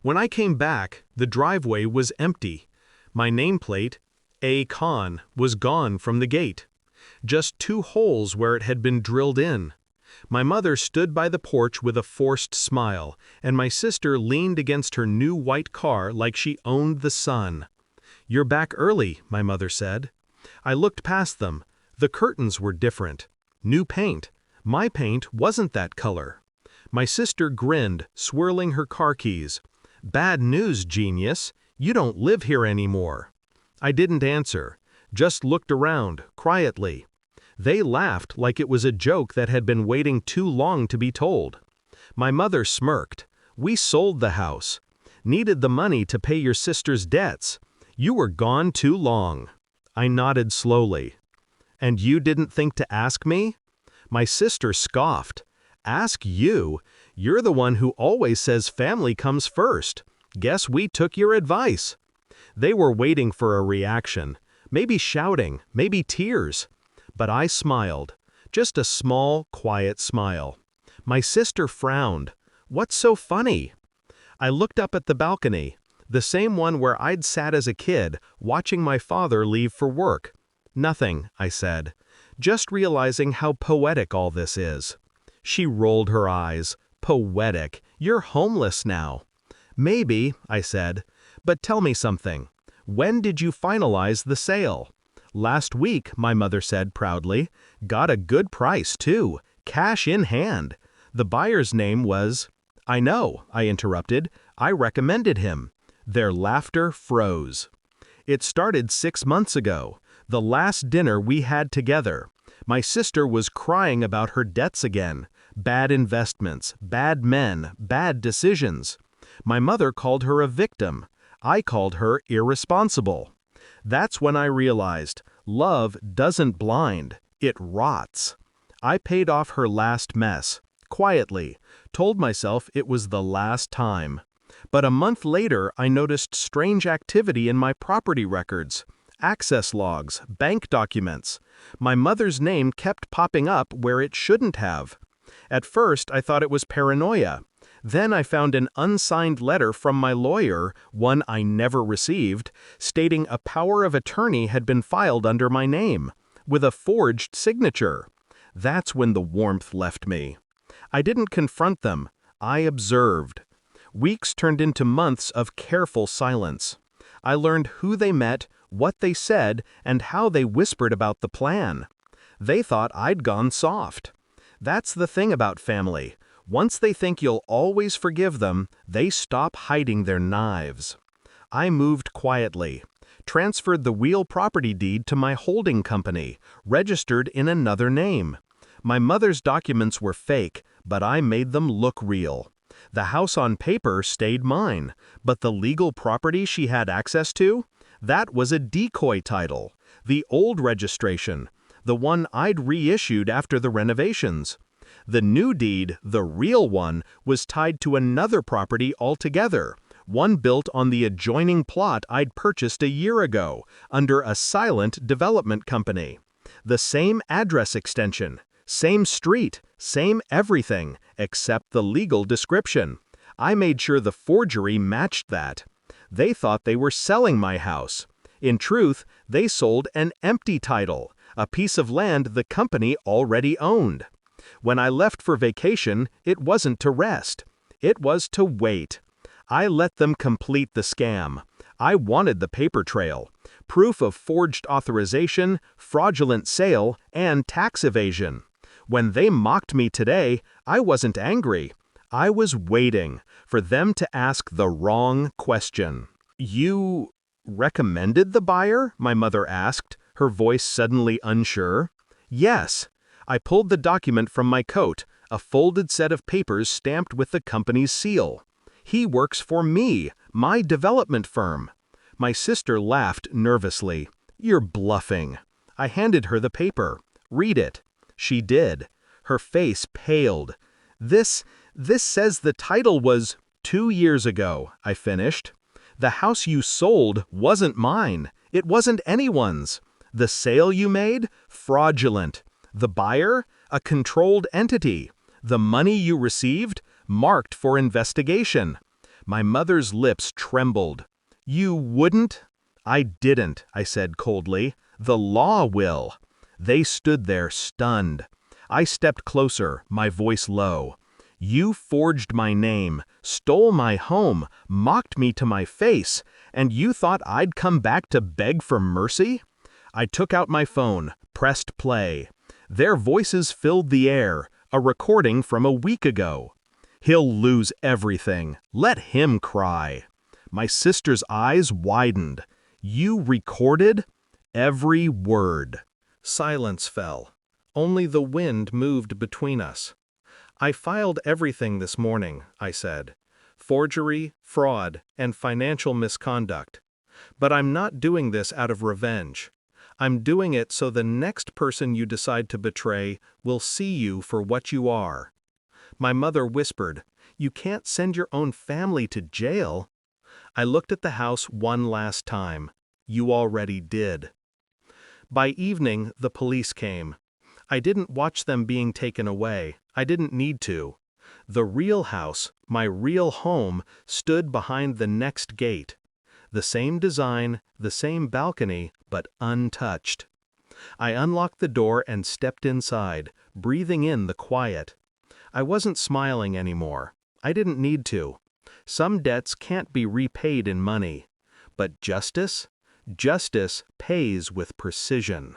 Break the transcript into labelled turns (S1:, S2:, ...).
S1: When I came back, the driveway was empty. My nameplate, A. Khan, was gone from the gate. Just 2 holes where it had been drilled in. My mother stood by the porch with a forced smile, and my sister leaned against her new white car like she owned the sun. "You're back early," my mother said. I looked past them. The curtains were different. New paint. My paint wasn't that color. My sister grinned, swirling her car keys. "Bad news, genius. You don't live here anymore." I didn't answer, just looked around, quietly. They laughed like it was a joke that had been waiting too long to be told. My mother smirked. "We sold the house. Needed the money to pay your sister's debts. You were gone too long." I nodded slowly. "And you didn't think to ask me?" My sister scoffed. "Ask you? You're the one who always says family comes first. Guess we took your advice." They were waiting for a reaction. Maybe shouting, maybe tears. But I smiled. Just a small, quiet smile. My sister frowned. "What's so funny?" I looked up at the balcony, the same one where I'd sat as a kid, watching my father leave for work. "Nothing," I said. "Just realizing how poetic all this is." She rolled her eyes. "Poetic? You're homeless now." "Maybe," I said. "But tell me something. When did you finalize the sale?" "Last week," my mother said proudly. "Got a good price, too. Cash in hand. The buyer's name was—" "I know," I interrupted. "I recommended him." Their laughter froze. "It started 6 months ago. The last dinner we had together. My sister was crying about her debts again. Bad investments, bad men, bad decisions. My mother called her a victim. I called her irresponsible. That's when I realized, love doesn't blind, it rots. I paid off her last mess, quietly, told myself it was the last time. But a month later, I noticed strange activity in my property records. Access logs, bank documents. My mother's name kept popping up where it shouldn't have. At first, I thought it was paranoia. Then I found an unsigned letter from my lawyer, one I never received, stating a power of attorney had been filed under my name, with a forged signature. That's when the warmth left me. I didn't confront them. I observed. Weeks turned into months of careful silence. I learned who they met, what they said, and how they whispered about the plan. They thought I'd gone soft. That's the thing about family. Once they think you'll always forgive them, they stop hiding their knives. I moved quietly, transferred the real property deed to my holding company, registered in another name. My mother's documents were fake, but I made them look real. The house on paper stayed mine, but the legal property she had access to? That was a decoy title, the old registration, the one I'd reissued after the renovations. The new deed, the real one, was tied to another property altogether, one built on the adjoining plot I'd purchased a year ago, under a silent development company. The same address extension, same street, same everything, except the legal description. I made sure the forgery matched that. They thought they were selling my house. In truth, they sold an empty title, a piece of land the company already owned. When I left for vacation, it wasn't to rest. It was to wait. I let them complete the scam. I wanted the paper trail, proof of forged authorization, fraudulent sale, and tax evasion. When they mocked me today, I wasn't angry. I was waiting for them to ask the wrong question. "You recommended the buyer?" my mother asked, her voice suddenly unsure. "Yes." I pulled the document from my coat, a folded set of papers stamped with the company's seal. "He works for me, my development firm." My sister laughed nervously. "You're bluffing." I handed her the paper. "Read it." She did. Her face paled. This says the title was 2 years ago," I finished. "The house you sold wasn't mine. It wasn't anyone's. The sale you made? Fraudulent. The buyer? A controlled entity. The money you received? Marked for investigation. My mother's lips trembled. "You wouldn't?" "I didn't," I said coldly. "The law will." They stood there stunned. I stepped closer, my voice low. "You forged my name, stole my home, mocked me to my face, and you thought I'd come back to beg for mercy?" I took out my phone, pressed play. Their voices filled the air, a recording from a week ago. "He'll lose everything. Let him cry." My sister's eyes widened. "You recorded?" "Every word." Silence fell. Only the wind moved between us. "I filed everything this morning," I said. "Forgery, fraud, and financial misconduct. But I'm not doing this out of revenge. I'm doing it so the next person you decide to betray will see you for what you are." My mother whispered, "You can't send your own family to jail." I looked at the house one last time. "You already did." By evening, the police came. I didn't watch them being taken away. I didn't need to. The real house, my real home, stood behind the next gate. The same design, the same balcony, but untouched. I unlocked the door and stepped inside, breathing in the quiet. I wasn't smiling anymore. I didn't need to. Some debts can't be repaid in money. But justice? Justice pays with precision.